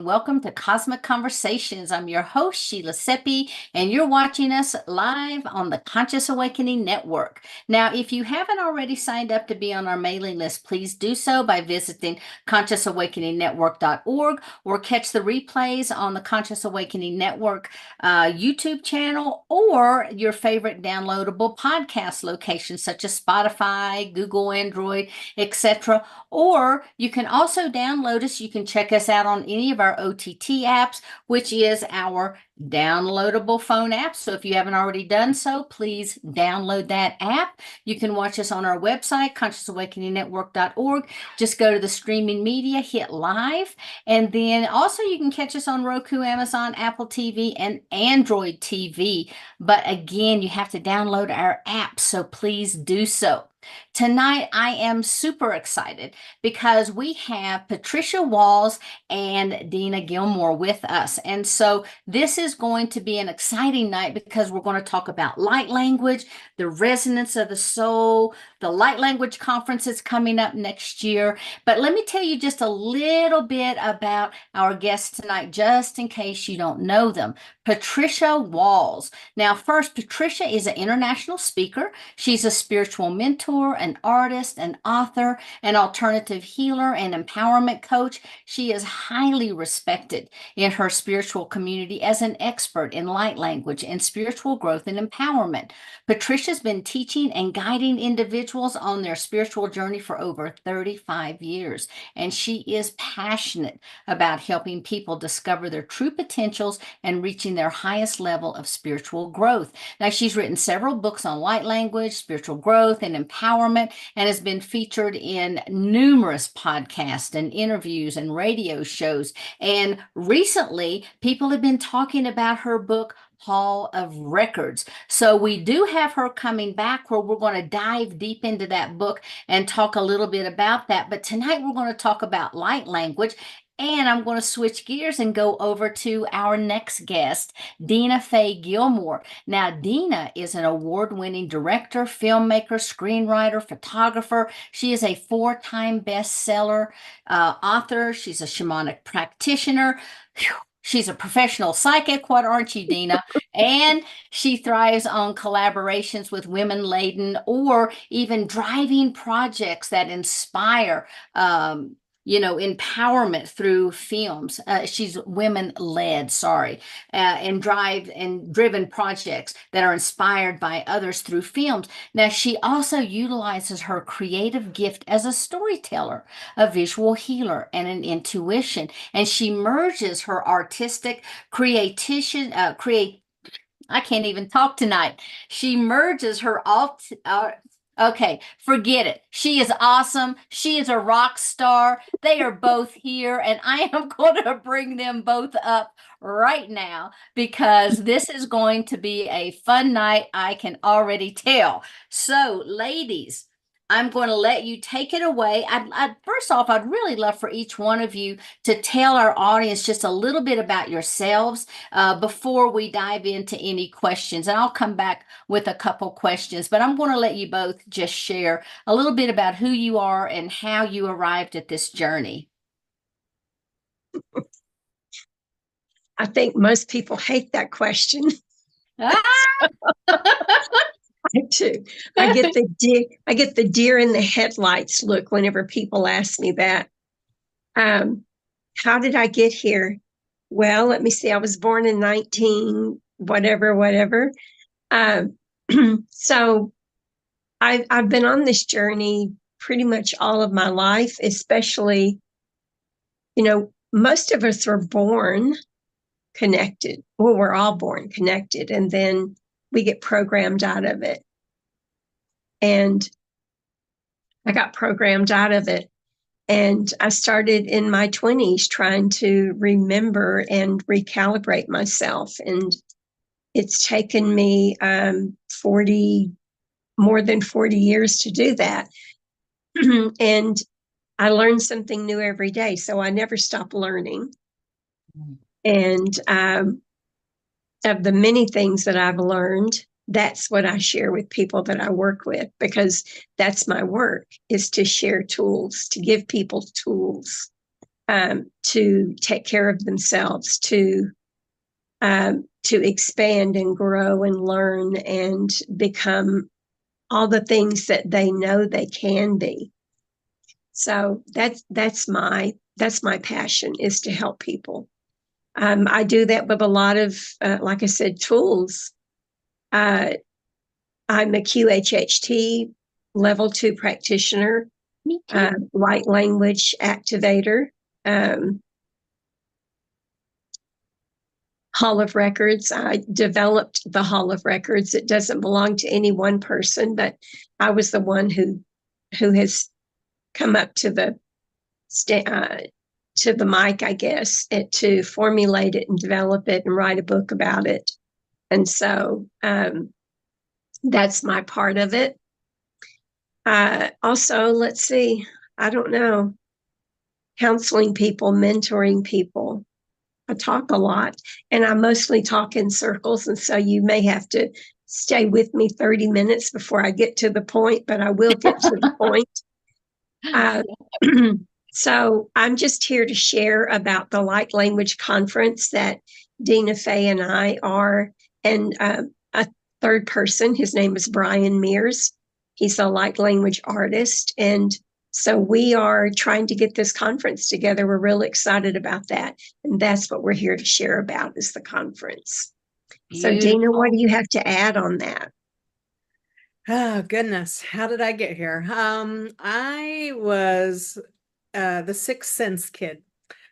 Welcome to Cosmic Conversations. I'm your host, Sheila Seppi, and you're watching us live on the Conscious Awakening Network. Now, if you haven't already signed up to be on our mailing list, please do so by visiting consciousawakeningnetwork.org or catch the replays on the Conscious Awakening Network YouTube channel or your favorite downloadable podcast locations such as Spotify, Google Android, etc. Or you can also download us. You can check us out on any of our OTT apps, which is our downloadable phone app. So if you haven't already done so, please download that app. You can watch us on our website, consciousawakeningnetwork.org. Just go to the streaming media, hit live, and then also you can catch us on Roku, Amazon, Apple TV, and Android TV. But again, you have to download our app, so please do so. Tonight, I am super excited because we have Patricia Walls and Dina Gilmore with us. And so this is going to be an exciting night because we're going to talk about light language, the resonance of the soul. The Light Language Conference is coming up next year. But let me tell you just a little bit about our guests tonight, just in case you don't know them. Patricia Walls. Now, first, Patricia is an international speaker. She's a spiritual mentor, an artist, an author, an alternative healer, and empowerment coach. She is highly respected in her spiritual community as an expert in light language and spiritual growth and empowerment. Patricia's been teaching and guiding individuals on their spiritual journey for over 35 years, and she is passionate about helping people discover their true potentials and reaching their highest level of spiritual growth. Now, she's written several books on light language, spiritual growth, and empowerment, and has been featured in numerous podcasts and interviews and radio shows. And recently, people have been talking about her book, Hall of Records. So we do have her coming back where we're going to dive deep into that book and talk a little bit about that. But tonight we're going to talk about light language. And I'm going to switch gears and go over to our next guest, Dina Faye Gilmore. Now, Dina is an award-winning director, filmmaker, screenwriter, photographer. She is a four-time bestseller author. She's a shamanic practitioner. Whew. She's a professional psychic. What aren't you, Dina? And she thrives on collaborations with women-laden or even driving projects that inspire empowerment through films. She's women-led, and driven projects that are inspired by others through films. Now, she also utilizes her creative gift as a storyteller, a visual healer, and an intuition. And she merges her artistic I can't even talk tonight. She merges her Okay, forget it. She is awesome. She is a rock star. They are both here, and I am going to bring them both up right now because this is going to be a fun night. I can already tell. So, ladies, I'm going to let you take it away. First off, I'd really love for each one of you to tell our audience just a little bit about yourselves before we dive into any questions. And I'll come back with a couple questions, but I'm going to let you both just share a little bit about who you are and how you arrived at this journey. I think most people hate that question. Ah! I do. I get the deer in the headlights look whenever people ask me that. How did I get here? Well, let me see. I was born in 19 whatever. So I've been on this journey pretty much all of my life, especially, most of us are born connected. Well, we're all born connected, and then we get programmed out of it. And I got programmed out of it. And I started in my 20s trying to remember and recalibrate myself. And it's taken me more than 40 years to do that. And I learn something new every day. So I never stop learning. And of the many things that I've learned, that's what I share with people that I work with, because that's my work, is to share tools, to give people tools to take care of themselves, to expand and grow and learn and become all the things that they know they can be. So that's my passion, is to help people. I do that with a lot of, like I said, tools. I'm a QHHT level 2 practitioner, Me too. light language activator, Hall of Records. I developed the Hall of Records. It doesn't belong to any one person, but I was the one who has come up to the mic, I guess, to formulate it and develop it and write a book about it. And so that's my part of it. Also, let's see, I don't know, counseling people, mentoring people. I talk a lot, and I mostly talk in circles. And so you may have to stay with me 30 minutes before I get to the point, but I will get to the point. So I'm just here to share about the Light Language Conference that Dina, Faye, and I are, and a third person. His name is Brian Mears. He's a light language artist. And so we are trying to get this conference together. We're really excited about that. And that's what we're here to share about, is the conference. So Dina, what do you have to add on that? Oh, goodness. How did I get here? I was the Sixth Sense kid.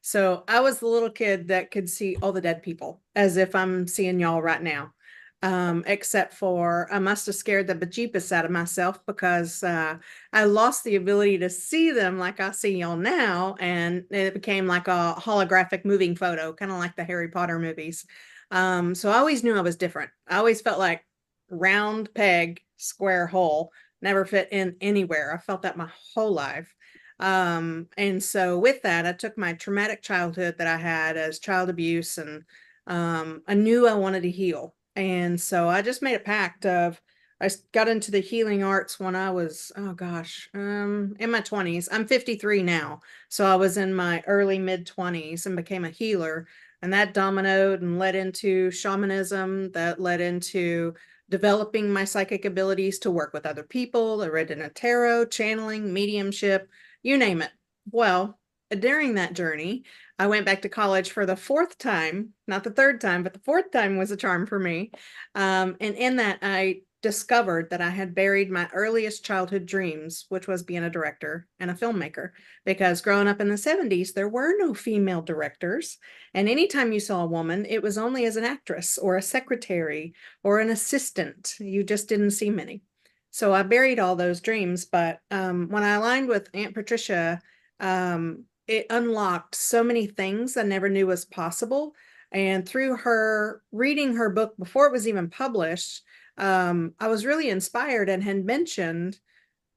So I was the little kid that could see all the dead people, as if I'm seeing y'all right now. Except for I must have scared the bejeepus out of myself, because I lost the ability to see them like I see y'all now, and it became like a holographic moving photo, kind of like the Harry Potter movies. So I always knew I was different. I always felt like round peg, square hole, never fit in anywhere. I felt that my whole life. And so with that, I took my traumatic childhood that I had as child abuse, and I knew I wanted to heal. And so I just made a pact of, I got into the healing arts when I was, oh gosh, in my 20s. I'm 53 now. So I was in my early mid 20s and became a healer. And that dominoed and led into shamanism, that led into developing my psychic abilities to work with other people. I read in a tarot, channeling, mediumship, you name it. Well, during that journey, I went back to college for the 4th time, not the 3rd time, but the 4th time was a charm for me. And in that, I discovered that I had buried my earliest childhood dreams, which was being a director and a filmmaker. Because growing up in the 70s, there were no female directors. And anytime you saw a woman, it was only as an actress or a secretary or an assistant. You just didn't see many. So I buried all those dreams. But when I aligned with Aunt Patricia, it unlocked so many things I never knew was possible. And through her reading her book before it was even published, I was really inspired and had mentioned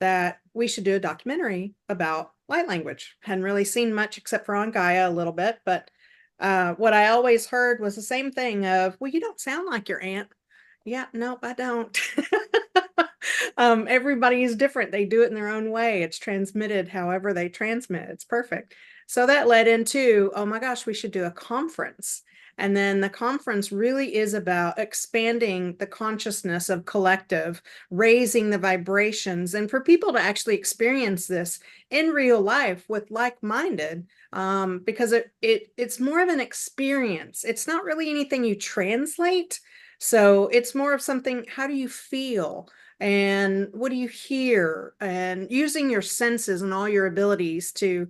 that we should do a documentary about light language. Hadn't really seen much except for on Gaia a little bit, but what I always heard was the same thing of, well, you don't sound like your aunt. Yeah, nope, I don't. Everybody is different. They do it in their own way. It's transmitted however they transmit. It's perfect. So that led into, oh my gosh, we should do a conference. And then the conference really is about expanding the consciousness of collective, raising the vibrations, and for people to actually experience this in real life with like-minded, because it's more of an experience. It's not really anything you translate. So it's more of something, how do you feel? And what do you hear? And using your senses and all your abilities to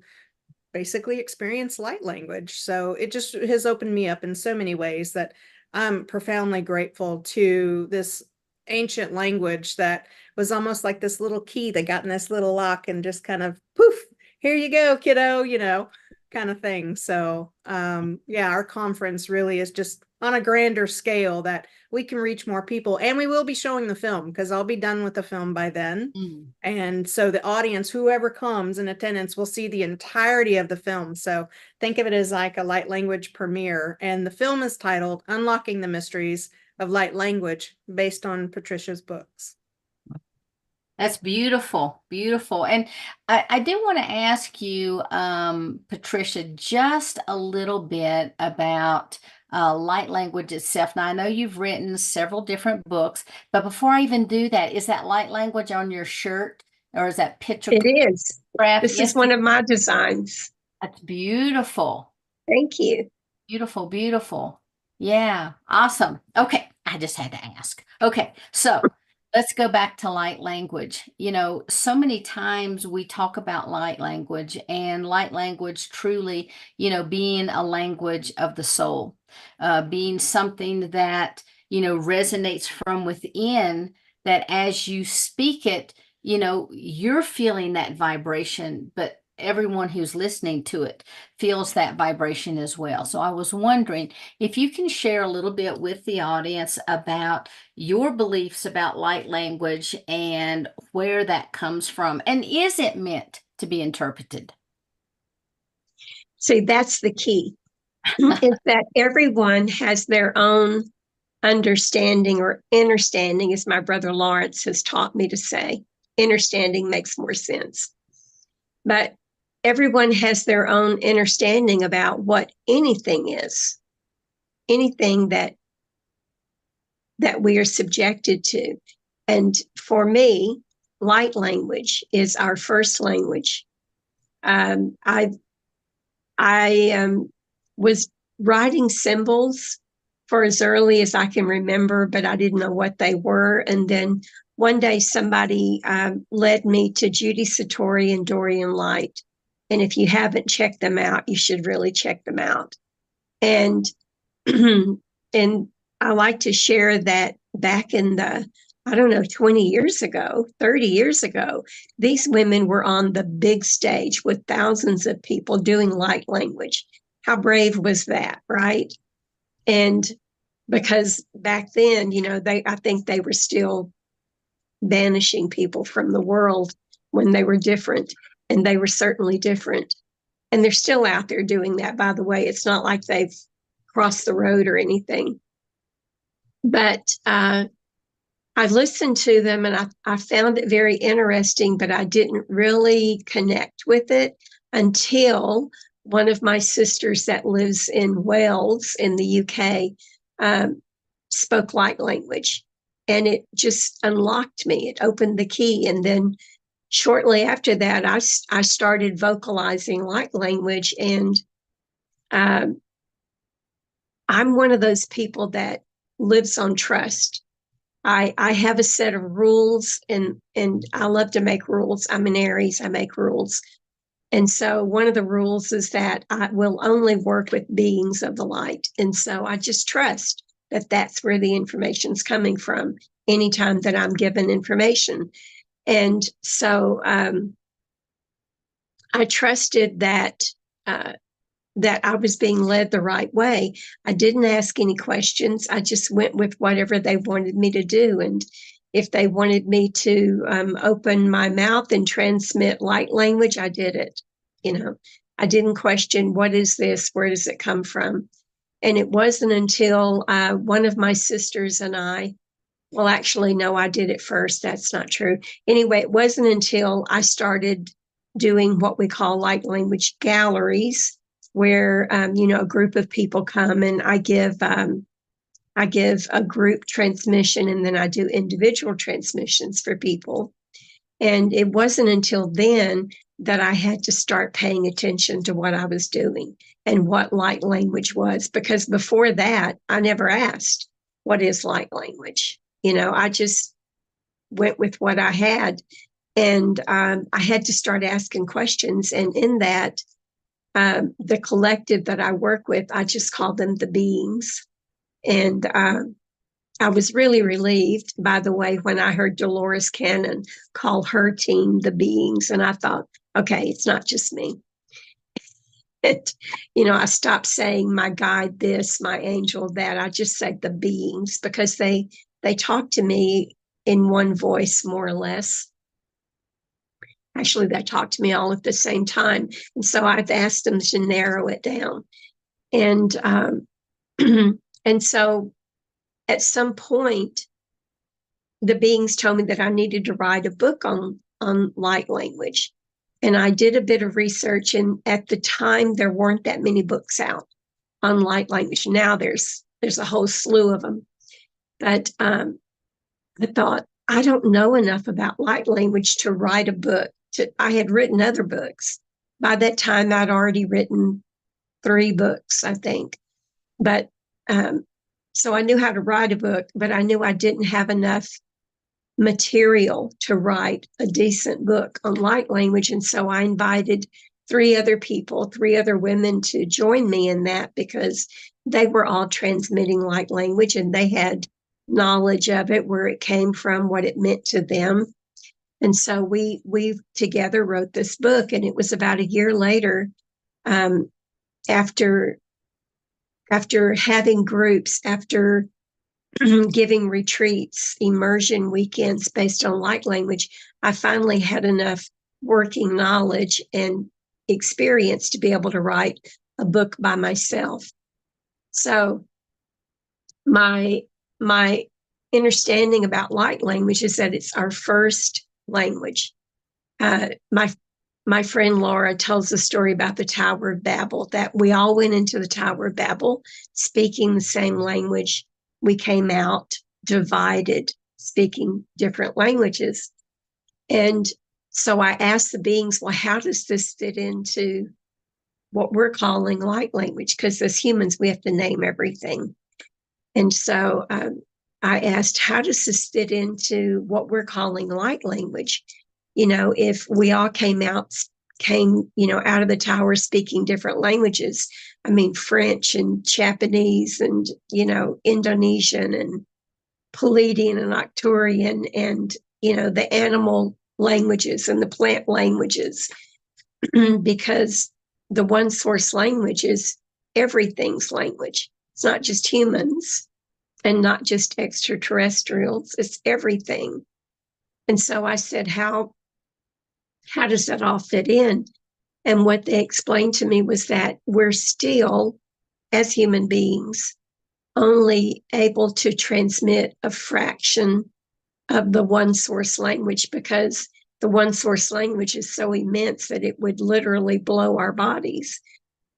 basically experience light language. So it just has opened me up in so many ways that I'm profoundly grateful to this ancient language that was almost like this little key that got in this little lock and just kind of poof, here you go, kiddo, kind of thing. So yeah, our conference really is just on a grander scale that we can reach more people. And we will be showing the film, because I'll be done with the film by then. And so the audience, whoever comes in attendance, will see the entirety of the film. So think of it as like a light language premiere. And the film is titled Unlocking the Mysteries of Light Language, based on Patricia's books. That's beautiful, beautiful. And I do want to ask you, Patricia, just a little bit about light language itself. Now, I know you've written several different books, but before I even do that, is that light language on your shirt or is that It is. pictograph? This is Yes, one of my designs. that's beautiful. Thank you. Beautiful, beautiful. Yeah, awesome. Okay, I just had to ask. Okay, so let's go back to light language. You know, so many times we talk about light language and light language truly, being a language of the soul, being something that, resonates from within, that as you speak it, you're feeling that vibration, but everyone who's listening to it feels that vibration as well. So I was wondering if you can share a little bit with the audience about your beliefs about light language and where that comes from. And is it meant to be interpreted? See, that's the key, is that everyone has their own understanding or understanding, as my brother Lawrence has taught me to say. Understanding makes more sense. But everyone has their own understanding about what anything is, anything that we are subjected to. And for me, light language is our first language. I was writing symbols for as early as I can remember, but I didn't know what they were. And then one day somebody led me to Judy Satori and Dorian Light. And if you haven't checked them out, you should really check them out. And and I like to share that back in the, 20 years ago, 30 years ago, these women were on the big stage with thousands of people doing light language. How brave was that, right? And because back then, I think they were still banishing people from the world when they were different, and they were certainly different. And they're still out there doing that, by the way. It's not like they've crossed the road or anything. But I listened to them and I found it very interesting, but I didn't really connect with it until one of my sisters that lives in Wales in the UK spoke light language. And it just unlocked me. It opened the key. And then shortly after that, I started vocalizing light language. And I'm one of those people that lives on trust. I have a set of rules, and I love to make rules. I'm an Aries, I make rules. And so one of the rules is that I will only work with beings of the light. And so I just trust that that's where the information's coming from anytime that I'm given information. And so I trusted that that I was being led the right way. I didn't ask any questions. I just went with whatever they wanted me to do. And if they wanted me to open my mouth and transmit light language, I did it. I didn't question, what is this? Where does it come from? And it wasn't until one of my sisters and I, well, actually, no, I did it first. That's not true. Anyway, it wasn't until I started doing what we call light language galleries, where a group of people come and I give a group transmission, and then I do individual transmissions for people. And it wasn't until then that I had to start paying attention to what I was doing and what light language was, because before that, I never asked, what is light language? I just went with what I had. And I had to start asking questions. And in that, the collective that I work with, I just call them the beings. And I was really relieved, by the way, when I heard Dolores Cannon call her team the beings. And I thought, okay, it's not just me. I stopped saying my guide this, my angel that. I just said the beings, because they talk to me in one voice, more or less. Actually, they talk to me all at the same time. And so I've asked them to narrow it down. And and so at some point, the beings told me that I needed to write a book on light language. And I did a bit of research, and at the time there weren't that many books out on light language. Now there's a whole slew of them. But I thought, I don't know enough about light language to write a book. I had written other books. By that time, I'd already written 3 books, I think. But so I knew how to write a book, but I knew I didn't have enough material to write a decent book on light language. And so I invited 3 other people, 3 other women to join me in that, because they were all transmitting light language and they had knowledge of it, where it came from, what it meant to them. And so we together wrote this book. And it was about a year later, after having groups, after giving retreats, immersion weekends based on light language, I finally had enough working knowledge and experience to be able to write a book by myself. So my understanding about light language is that it's our first language. My friend Laura tells the story about the Tower of Babel, that we all went into the Tower of Babel speaking the same language. We came out divided, speaking different languages. And so I asked the beings, well, how does this fit into what we're calling light language? Because as humans, we have to name everything. And so I asked, how does this fit into what we're calling light language? If we all came out of the tower speaking different languages, I mean, French and Japanese and, Indonesian and Palladian and Arcturian and, the animal languages and the plant languages, because the one source language is everything's language. It's not just humans and not just extraterrestrials. It's everything. And so I said, how does that all fit in? And what they explained to me was that we're still, as human beings, only able to transmit a fraction of the one source language, because the one source language is so immense that it would literally blow our bodies.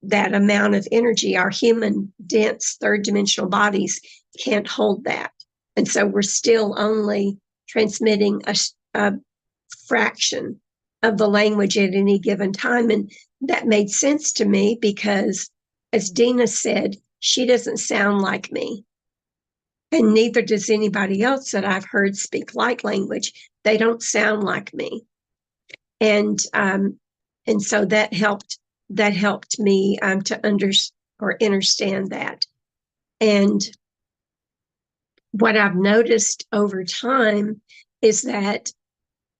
That amount of energy, our human dense third dimensional bodies can't hold that. And so we're still only transmitting a fraction of the language at any given time. And that made sense to me because, as Dina said, she doesn't sound like me. And neither does anybody else that I've heard speak light language. They don't sound like me. And so that helped me to understand that. And what I've noticed over time is that,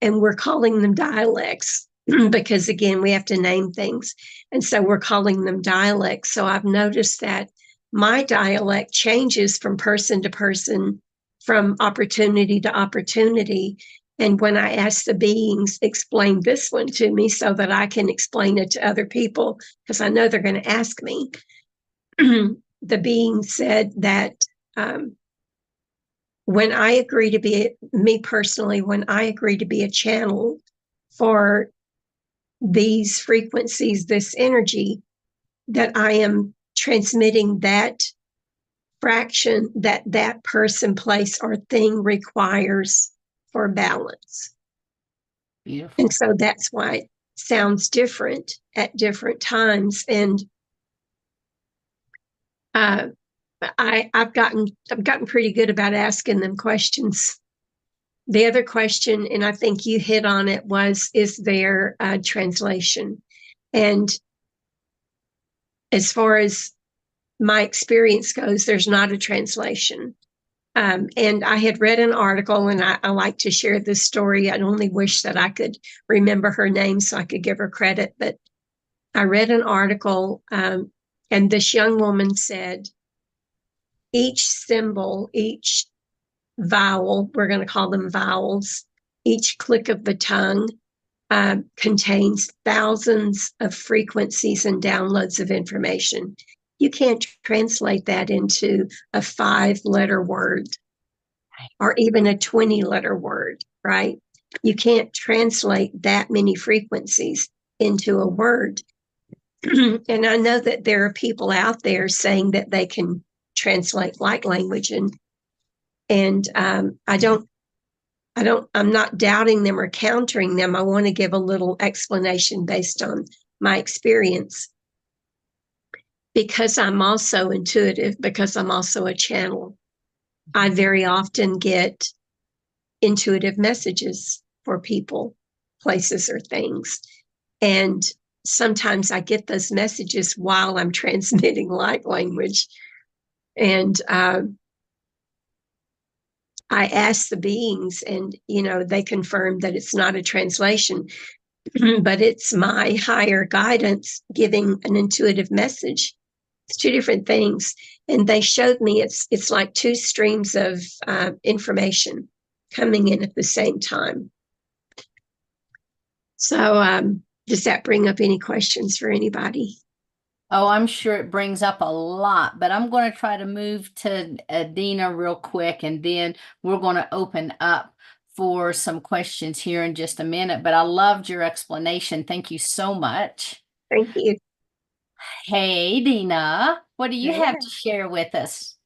and we're calling them dialects because, again, we have to name things. And so we're calling them dialects. So I've noticed that my dialect changes from person to person, from opportunity to opportunity. And when I ask the beings, explain this one to me so that I can explain it to other people, because I know they're going to ask me, the being said that when I agree to be, me personally, when I agree to be a channel for these frequencies, this energy, that I am transmitting that fraction that person, place, or thing requires for balance. Beautiful. And so that's why it sounds different at different times. And I've gotten pretty good about asking them questions. The other question, and I think you hit on it, was, is there a translation? And as far as my experience goes, there's not a translation. And I had read an article, and I like to share this story. I only wish that I could remember her name so I could give her credit. But I read an article, and this young woman said, each symbol, each vowel, we're going to call them vowels, each click of the tongue contains thousands of frequencies and downloads of information. You can't translate that into a 5-letter word. or even a 20-letter word, right? You can't translate that many frequencies into a word. And I know that there are people out there saying that they can translate light language, and I'm not doubting them or countering them. I want to give a little explanation based on my experience, because I'm also intuitive, because I'm also a channel. I very often get intuitive messages for people, places, or things. And sometimes I get those messages while I'm transmitting light language. And I ask the beings, and, they confirm that it's not a translation, but it's my higher guidance giving an intuitive message. It's two different things. And they showed me it's like two streams of information coming in at the same time. So does that bring up any questions for anybody? Oh, I'm sure it brings up a lot, but I'm going to try to move to Dina real quick, and then we're going to open up for some questions here in just a minute. But I loved your explanation. Thank you so much. Thank you. Hey, Dina, what do you Hey have there. to share with us?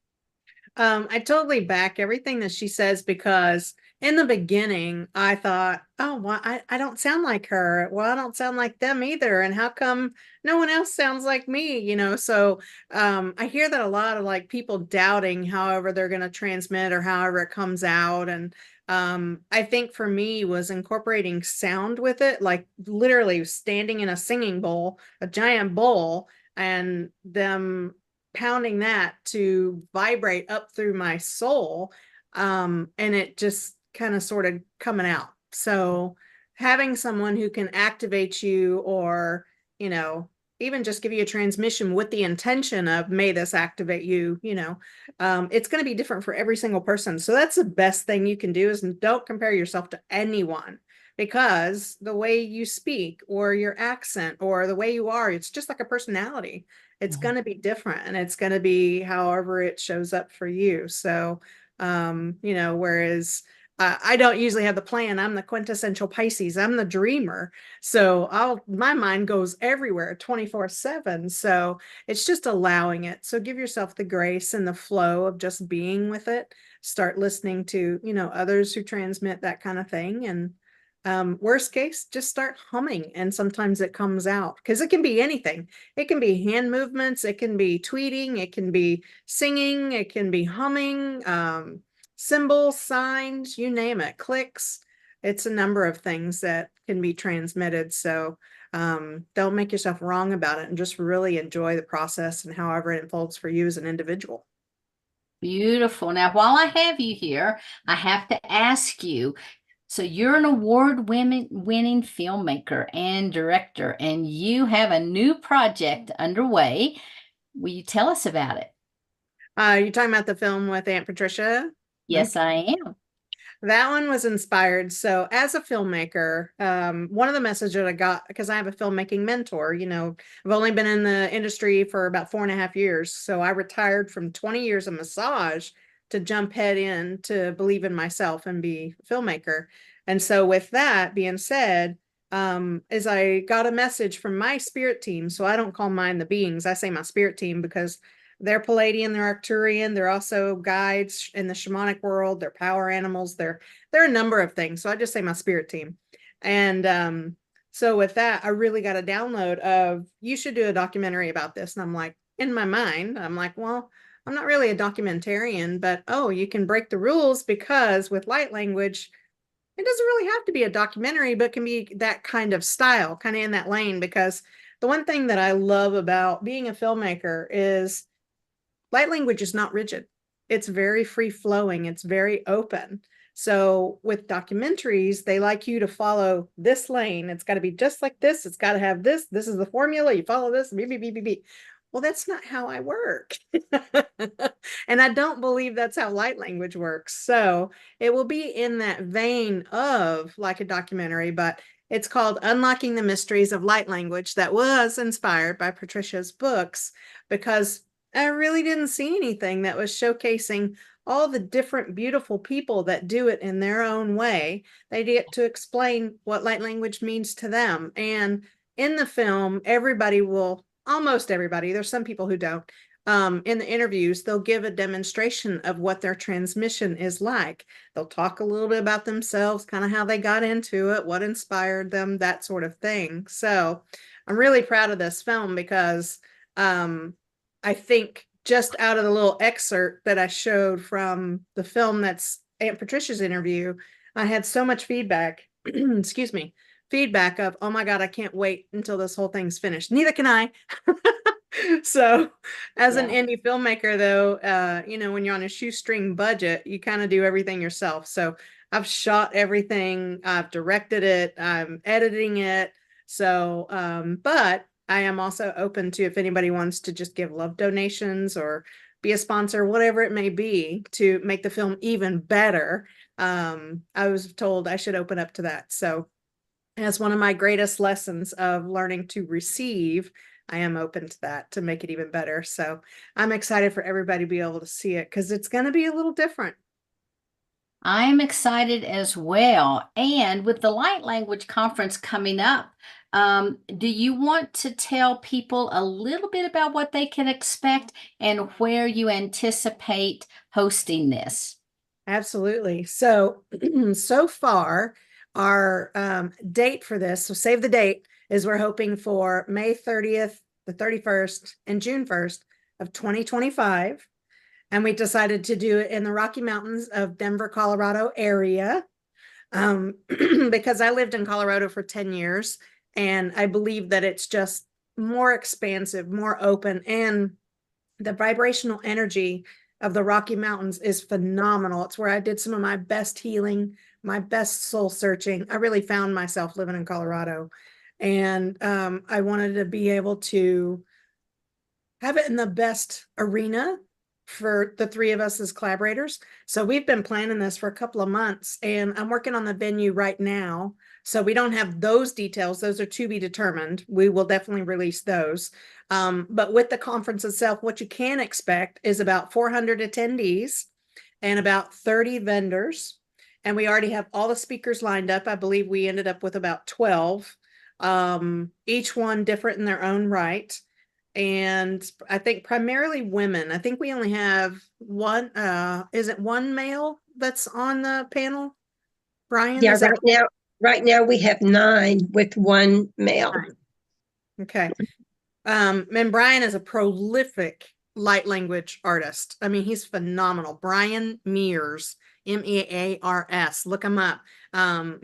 I totally back everything that she says, because in the beginning I thought, oh, well, I don't sound like her. Well, I don't sound like them either. And how come no one else sounds like me? So I hear that a lot of like people doubting however they're going to transmit or however it comes out. And I think for me was incorporating sound with it, like literally standing in a singing bowl, a giant bowl, and them pounding that to vibrate up through my soul, and it just kind of sort of coming out. So having someone who can activate you, or even just give you a transmission with the intention of, may this activate you, it's going to be different for every single person. So that's the best thing you can do, is don't compare yourself to anyone, because the way you speak or your accent or the way you are, it's just like a personality. It's going to be different, and it's going to be however it shows up for you. So, whereas I don't usually have the plan. I'm the quintessential Pisces. I'm the dreamer. So my mind goes everywhere 24/7. So it's just allowing it. So give yourself the grace and the flow of just being with it. Start listening to, others who transmit that kind of thing. And worst case, just start humming, and sometimes it comes out, because it can be anything. It can be hand movements, it can be tweeting, it can be singing, it can be humming, symbols, signs, you name it, clicks. It's a number of things that can be transmitted. So don't make yourself wrong about it, and just really enjoy the process and however it unfolds for you as an individual. Beautiful. Now, while I have you here, I have to ask you. So you're an award-winning filmmaker and director, and you have a new project underway. Will you tell us about it? You're talking about the film with Aunt Patricia? Yes, I am. That one was inspired. So as a filmmaker, one of the messages I got, because I have a filmmaking mentor, I've only been in the industry for about 4.5 years. So I retired from 20 years of massage to jump head in to believe in myself and be a filmmaker. And so with that being said, is I got a message from my spirit team. So I don't call mine the beings. I say my spirit team, because they're Palladian, they're Arcturian, they're also guides in the shamanic world, they're power animals, they're a number of things. So I just say my spirit team. And so with that, I really got a download of, you should do a documentary about this. And I'm like, in my mind, I'm like, well, I'm not really a documentarian, but oh, you can break the rules, because with light language, it doesn't really have to be a documentary, but can be that kind of style, kind of in that lane. Because the one thing that I love about being a filmmaker is light language is not rigid. It's very free flowing. It's very open. So with documentaries, they like you to follow this lane. It's got to be just like this. It's got to have this. This is the formula. You follow this. Beep, beep, beep, beep, beep. Well, that's not how I work. And I don't believe that's how light language works. So it will be in that vein of like a documentary, but it's called Unlocking the Mysteries of Light Language, that was inspired by Patricia's books, because I really didn't see anything that was showcasing all the different beautiful people that do it in their own way. They get to explain what light language means to them. And in the film, everybody will, almost everybody, there's some people who don't, in the interviews, they'll give a demonstration of what their transmission is like. They'll talk a little bit about themselves, kind of how they got into it, what inspired them, that sort of thing. So I'm really proud of this film because I think just out of the little excerpt that I showed from the film that's Aunt Patricia's interview, I had so much feedback, excuse me, feedback of, oh my God, I can't wait until this whole thing's finished. Neither can I. So as an indie filmmaker though, you know, when you're on a shoestring budget, you kind of do everything yourself. So I've shot everything, I've directed it, I'm editing it. So, but I am also open to, if anybody wants to just give love donations or be a sponsor, whatever it may be, to make the film even better. I was told I should open up to that. So as one of my greatest lessons of learning to receive, I am open to that to make it even better. So I'm excited for everybody to be able to see it because it's going to be a little different. I'm excited as well. And with the Light Language Conference coming up, do you want to tell people a little bit about what they can expect and where you anticipate hosting this? Absolutely. So, so far, our date for this, so save the date, is we're hoping for May 30th, the 31st, and June 1st of 2025. And we decided to do it in the Rocky Mountains of Denver, Colorado area, because I lived in Colorado for 10 years, and I believe that it's just more expansive, more open, and the vibrational energy of the Rocky Mountains is phenomenal. It's where I did some of my best healing, my best soul searching. I really found myself living in Colorado. And I wanted to be able to have it in the best arena for the three of us as collaborators. So we've been planning this for a couple of months, and I'm working on the venue right now. So we don't have those details. Those are to be determined. We will definitely release those. But with the conference itself, what you can expect is about 400 attendees and about 30 vendors. And we already have all the speakers lined up. I believe we ended up with about 12, each one different in their own right. And I think primarily women. I think we only have one, is it one male that's on the panel? Brian? Yeah, Is that right now we have 9 with one male. okay? And Brian is a prolific light language artist. I mean, he's phenomenal. Brian Mears, Mears. Look him up.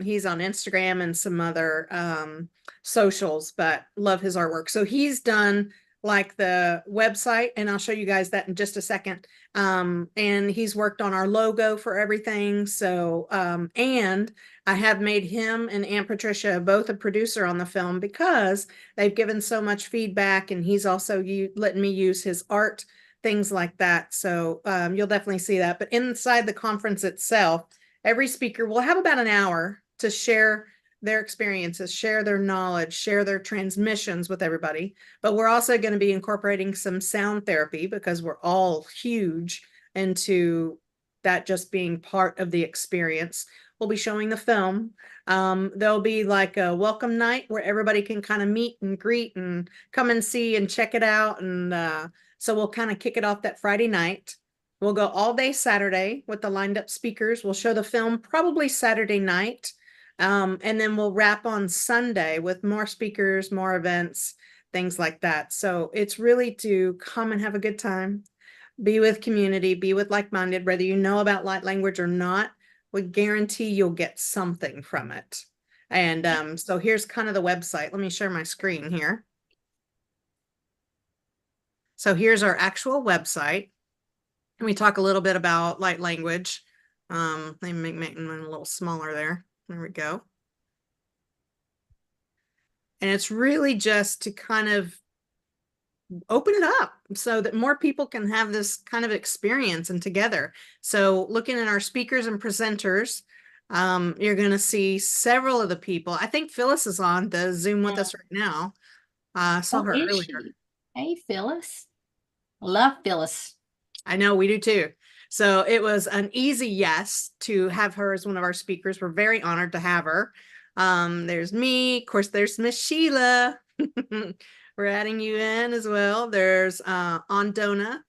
He's on Instagram and some other socials, but love his artwork. So he's done like the website, and I'll show you guys that in just a second. And he's worked on our logo for everything. So, and I have made him and Aunt Patricia both a producer on the film because they've given so much feedback, and he's also letting me use his art, things like that. So you'll definitely see that. But inside the conference itself, every speaker will have about an hour to share their experiences, share their knowledge, share their transmissions with everybody. But we're also going to be incorporating some sound therapy because we're all huge into that just being part of the experience. We'll be showing the film. There'll be like a welcome night where everybody can kind of meet and greet and come and see and check it out. And so we'll kind of kick it off that Friday night. We'll go all day Saturday with the lined up speakers. We'll show the film probably Saturday night. And then we'll wrap on Sunday with more speakers, more events, things like that. So it's really to come and have a good time, be with community, be with like-minded, whether you know about light language or not, we guarantee you'll get something from it. And so here's kind of the website. Let me share my screen here. So here's our actual website. And we talk a little bit about light language. Let me make it a little smaller there. There we go. And it's really just to kind of open it up so that more people can have this kind of experience and together. So looking at our speakers and presenters, you're going to see several of the people. I think Phyllis is on the Zoom with us right now. I saw her earlier. Hey, Phyllis. Love Phyllis. I know, we do too. So it was an easy yes to have her as one of our speakers. We're very honored to have her. There's me, of course, there's Miss Sheila. We're adding you in as well. There's Andona,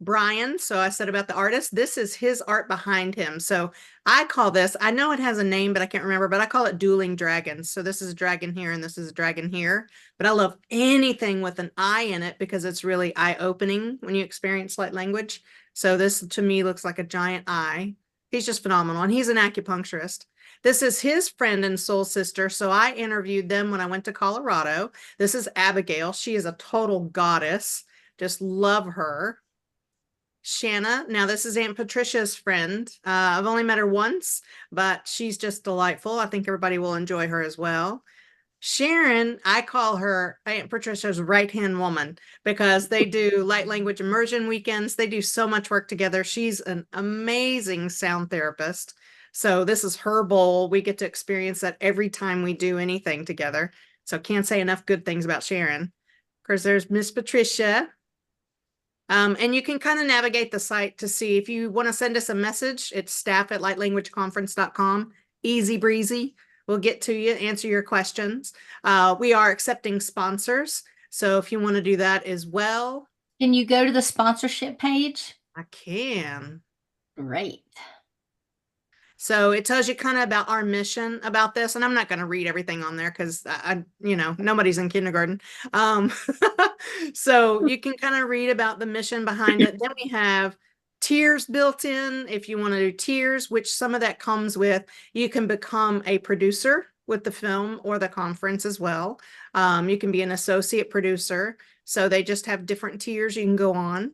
Brian. So I said about the artist, this is his art behind him. So I call this, I know it has a name, but I can't remember, but I call it dueling dragons. So this is a dragon here and this is a dragon here. But I love anything with an eye in it because it's really eye-opening when you experience light language. So this to me looks like a giant eye. He's just phenomenal. And he's an acupuncturist. This is his friend and soul sister. So I interviewed them when I went to Colorado. This is Abigail. She is a total goddess. Just love her. Shanna. Now, this is Aunt Patricia's friend. I've only met her once, but she's just delightful. I think everybody will enjoy her as well. Sharon, I call her Aunt Patricia's right-hand woman because they do light language immersion weekends. They do so much work together. She's an amazing sound therapist. So this is her bowl. We get to experience that every time we do anything together. So can't say enough good things about Sharon. Of course, there's Miss Patricia. And you can kind of navigate the site to see if you want to send us a message. It's staff@lightlanguageconference.com. Easy breezy. We'll get to you, answer your questions. We are accepting sponsors. So if you want to do that as well. Can you go to the sponsorship page? I can. Great. So it tells you kind of about our mission about this, and I'm not going to read everything on there because nobody's in kindergarten. So you can kind of read about the mission behind it. Then we have tiers built in. If you want to do tiers, which some of that comes with, you can become a producer with the film or the conference as well. You can be an associate producer. So they just have different tiers you can go on.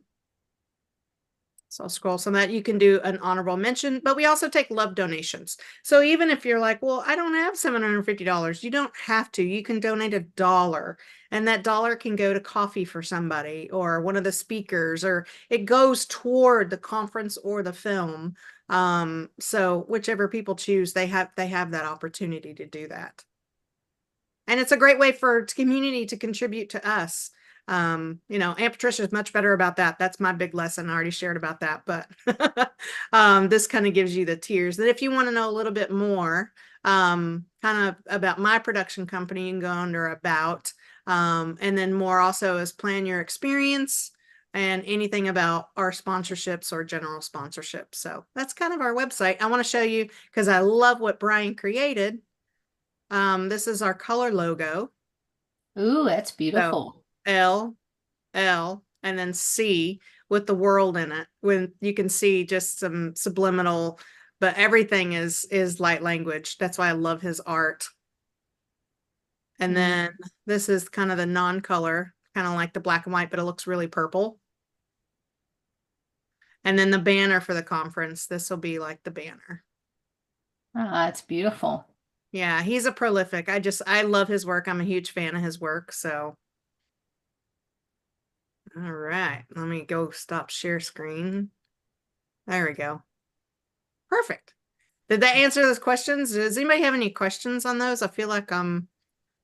So I'll scroll some of that. You can do an honorable mention, but we also take love donations. So even if you're like, well, I don't have $750, you don't have to. You can donate $1, and that dollar can go to coffee for somebody or one of the speakers, or it goes toward the conference or the film. So whichever people choose, they have that opportunity to do that. And it's a great way for community to contribute to us. Aunt Patricia is much better about that. That's my big lesson. I already shared about that, but this kind of gives you the tiers. That if you want to know a little bit more, kind of about my production company, you can go under about, and then more also is plan your experience and anything about our sponsorships or general sponsorship. So that's kind of our website. I want to show you because I love what Brian created. This is our color logo. Ooh, that's So beautiful. L, and then C with the world in it. When you can see just some subliminal, but everything is light language. That's why I love his art. And then this is kind of the non-color, kind of like the black and white, but it looks really purple. And then the banner for the conference, this will be like the banner. Ah, it's beautiful. Yeah, he's a prolific. I love his work. I'm a huge fan of his work. So all right, let me go stop share screen. There we go. Perfect. Did that answer those questions? Does anybody have any questions on those? I feel like I'm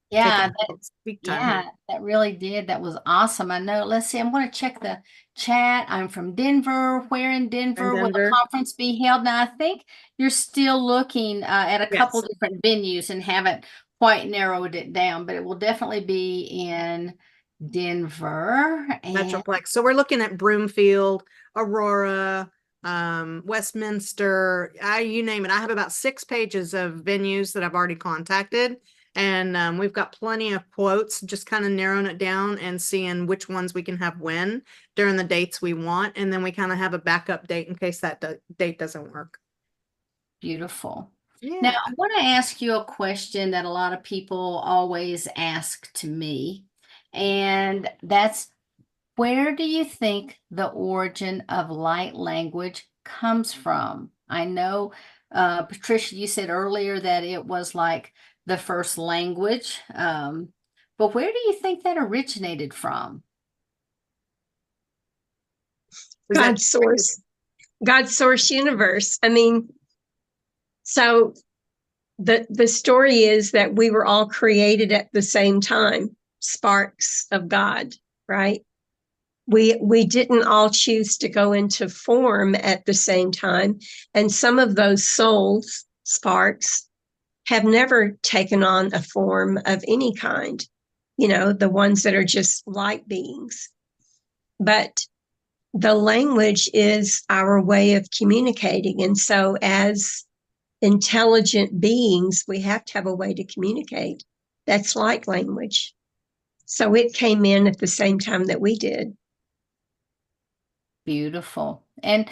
Yeah, taking speak time here. that really did. That was awesome. I know. Let's see. I'm going to check the chat. I'm from Denver. Where in Denver will the Denver. conference be held? Now, I think you're still looking at a couple Yes. different venues and haven't quite narrowed it down, but it will definitely be in Denver. And Metroplex. So we're looking at Broomfield, Aurora, Westminster, you name it. I have about 6 pages of venues that I've already contacted. And we've got plenty of quotes, just kind of narrowing it down and seeing which ones we can have when during the dates we want. And then we kind of have a backup date in case that date doesn't work. beautiful. Yeah. Now, I want to ask you a question that a lot of people always ask to me, and that's, where do you think the origin of light language comes from? I know, Patricia, you said earlier that it was like the first language, but where do you think that originated from? God's source universe. I mean, so the story is that we were all created at the same time, sparks of God, right? we didn't all choose to go into form at the same time. And some of those souls, sparks, have never taken on a form of any kind, the ones that are just light beings. But the language is our way of communicating. And so as intelligent beings, we have to have a way to communicate. That's light language. So it came in at the same time that we did. Beautiful. And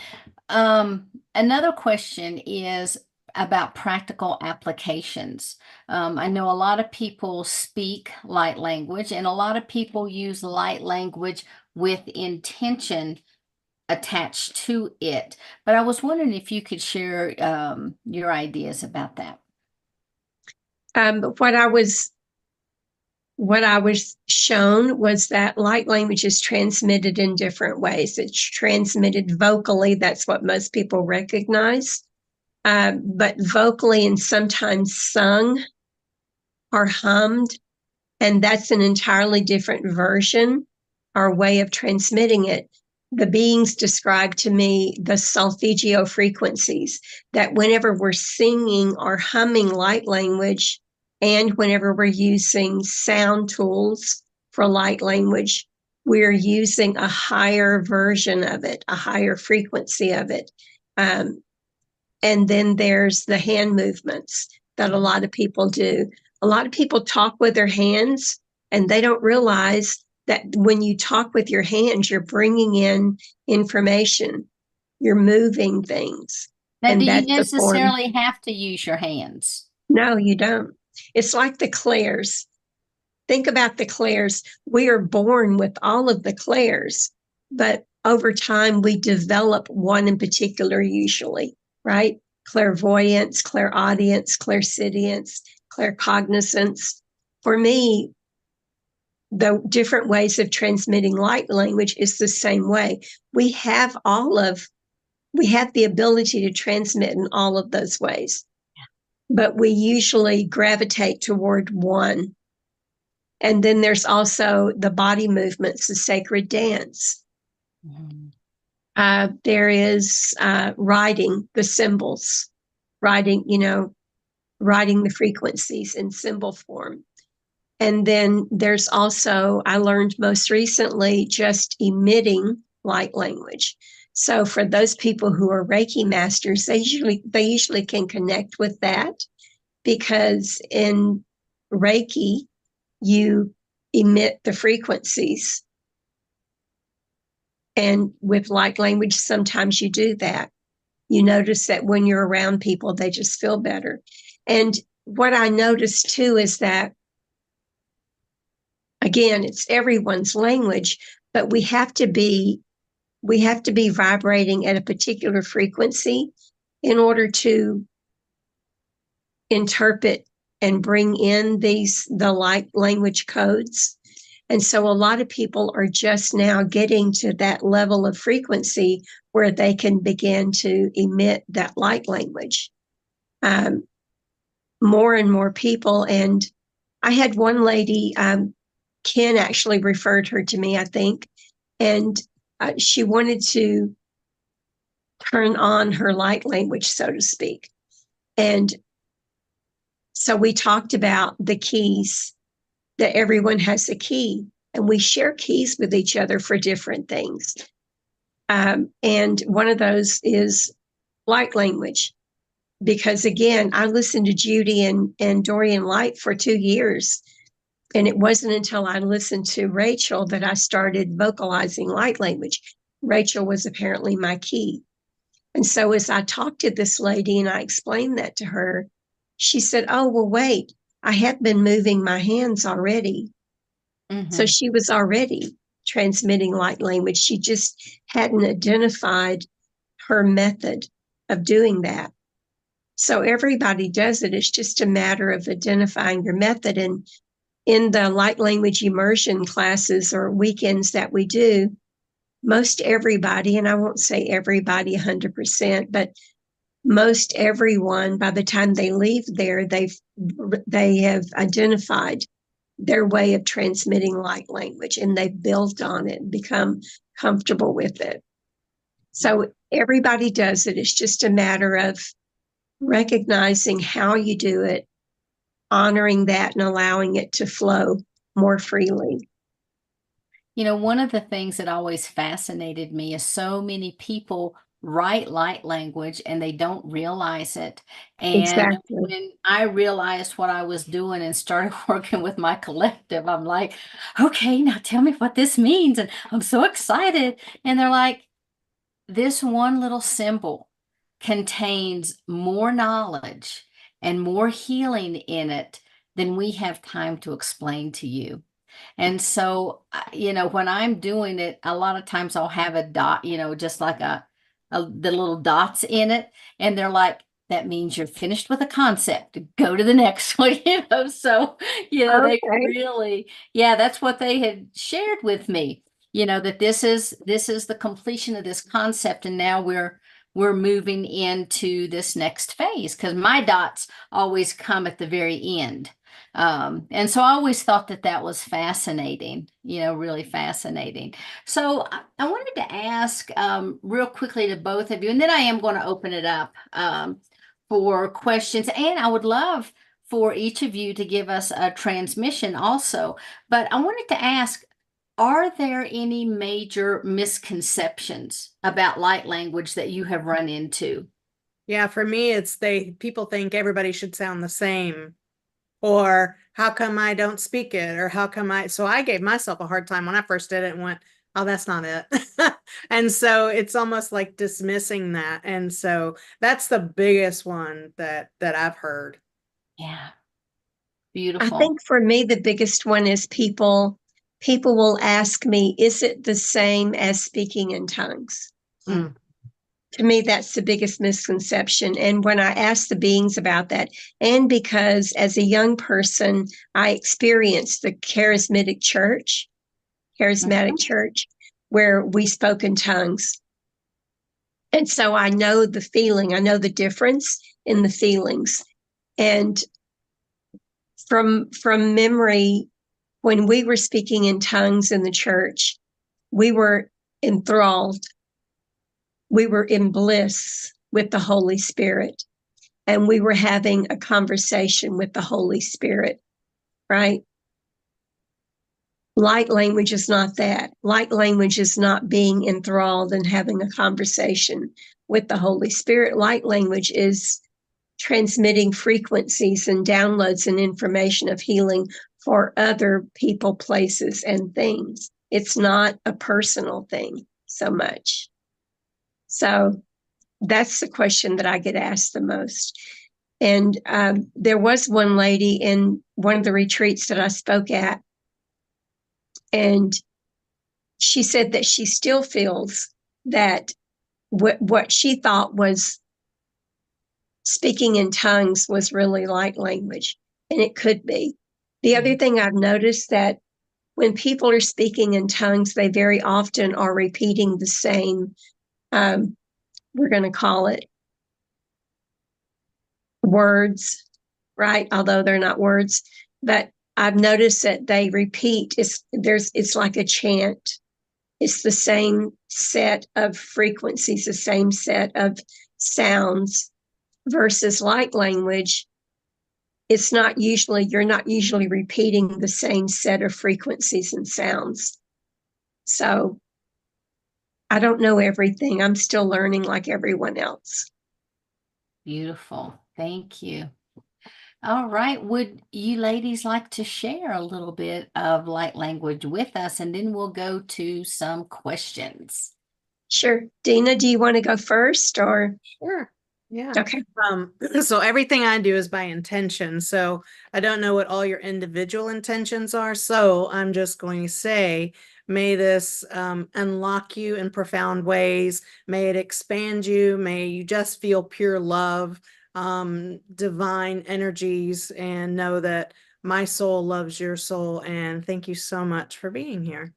another question is about practical applications. I know a lot of people speak light language, and a lot of people use light language with intention attached to it. But I was wondering if you could share your ideas about that. What I was shown was that light language is transmitted in different ways. It's transmitted vocally. That's what most people recognize. But vocally and sometimes sung or hummed. And that's an entirely different version or way of transmitting it. The beings described to me the solfeggio frequencies, that whenever we're singing or humming light language, and whenever we're using sound tools for light language, we're using a higher version of it, a higher frequency of it. And then there's the hand movements that a lot of people do. A lot of people talk with their hands, and they don't realize that when you talk with your hands, you're bringing in information. You're moving things. Now, And do you that's the form. necessarily have to use your hands? No, you don't. It's like the clairs. Think about the clairs. We are born with all of the clairs, but over time we develop one in particular usually, right? Clairvoyance, clairaudience, clairsentience, claircognizance. For me, the different ways of transmitting light language is the same way. We have the ability to transmit in all of those ways, but we usually gravitate toward one. And then there's also the body movements, the sacred dance. Mm-hmm. There is writing the symbols, writing the frequencies in symbol form. And then there's also, I learned most recently, just emitting light language. So for those people who are Reiki masters, they usually can connect with that, because in Reiki, you emit the frequencies. And with light language, sometimes you do that. You notice that when you're around people, they just feel better. And what I noticed too is that, again, it's everyone's language, but we have to be vibrating at a particular frequency in order to interpret and bring in the light language codes. And so a lot of people are just now getting to that level of frequency where they can begin to emit that light language. More and more people. And I had one lady, Ken actually referred her to me, I think, and she wanted to turn on her light language, so to speak. And so we talked about the keys, that everyone has a key, and we share keys with each other for different things. And one of those is light language, because again, I listened to Judy and Dorian Light for 2 years. And it wasn't until I listened to Rachel that I started vocalizing light language. Rachel was apparently my key. And so as I talked to this lady and I explained that to her, she said, "Oh, well, wait, I have been moving my hands already." Mm-hmm. So she was already transmitting light language. She just hadn't identified her method of doing that. So everybody does it. It's just a matter of identifying your method. And in the light language immersion classes or weekends that we do, most everybody, and I won't say everybody 100%, but most everyone, by the time they leave there, they have identified their way of transmitting light language, and they've built on it and become comfortable with it. So everybody does it. It's just a matter of recognizing how you do it, honoring that, and allowing it to flow more freely. You know, one of the things that always fascinated me is so many people write light language and they don't realize it. And Exactly. when I realized what I was doing and started working with my collective, I'm like, okay, now tell me what this means. And I'm so excited. And they're like, this one little symbol contains more knowledge and more healing in it than we have time to explain to you. And so, you know, when I'm doing it, a lot of times I'll have a dot, you know, just like the little dots in it. And they're like, that means you're finished with a concept. Go to the next one, you know. So, you know, they Okay. really, yeah, that's what they had shared with me, you know, that this is the completion of this concept. And now we're moving into this next phase because my dots always come at the very end. And so I always thought that that was fascinating, you know, really fascinating. So I wanted to ask real quickly to both of you, and then I am going to open it up for questions. And I would love for each of you to give us a transmission also. But I wanted to ask, are there any major misconceptions about light language that you have run into? Yeah, for me, people think everybody should sound the same. Or how come I don't speak it? Or how come so I gave myself a hard time when I first did it and went, oh, that's not it. And so it's almost like dismissing that. And so that's the biggest one that I've heard. Yeah, I beautiful. think for me, the biggest one is people will ask me, is it the same as speaking in tongues? Mm. To me, that's the biggest misconception. And when I ask the beings about that, and because as a young person, I experienced the charismatic church, where we spoke in tongues. And so I know the feeling, I know the difference in the feelings. And from memory, when we were speaking in tongues in the church, we were enthralled. We were in bliss with the Holy Spirit, and we were having a conversation with the Holy Spirit, right? Light language is not that. Light language is not being enthralled and having a conversation with the Holy Spirit. Light language is transmitting frequencies and downloads and information of healing for other people, places, and things. It's not a personal thing so much. So that's the question that I get asked the most. And there was one lady in one of the retreats that I spoke at, and she said that she still feels that what she thought was speaking in tongues was really light language, and it could be. The other thing I've noticed that when people are speaking in tongues, they very often are repeating the same, we're going to call it words, right? Although they're not words, but I've noticed that they repeat. It's like a chant. It's the same set of frequencies, the same set of sounds, versus light language. You're not usually repeating the same set of frequencies and sounds. So I don't know everything. I'm still learning like everyone else. Beautiful. Thank you. All right. Would you ladies like to share a little bit of light language with us? And then we'll go to some questions. Sure. Dina, do you want to go first or? Sure. Yeah. Okay. So everything I do is by intention. So I don't know what all your individual intentions are. So I'm just going to say, may this unlock you in profound ways. May it expand you. May you just feel pure love, divine energies, and know that my soul loves your soul. And thank you so much for being here.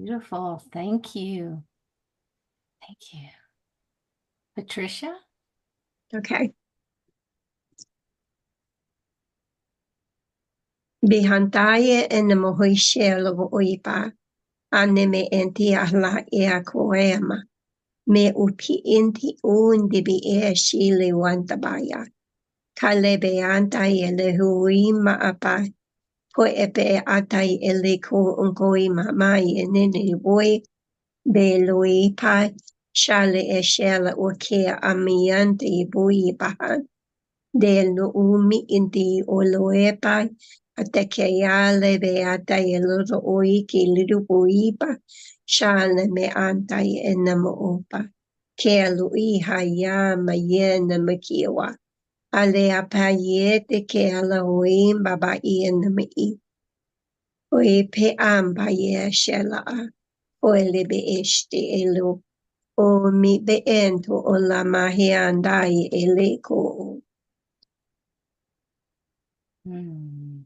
Beautiful. Thank you. Thank you. Patricia? Okay. Bihantaye en mohoishelo oipa. Anime enti ahla ea koema. Me upi inti undi bi ea shile wantabaya. Kalebe antai ele huima apa. Po epe atai ele ko unkoi mamai enene voi. Be lui pa. Shale e shela okea amiante bui bahan. Del no umi inti oloepa. Atekeale be atai eloto oiki lidu uipa. Shale me antai enamo opa. Ke lui haya mayena makiwa. Ale apayete ke ala oim baba ename i. Oe pe amba ye shela a. Oele be este elo. O mi be ento o la mahi andai eleko. Hmm.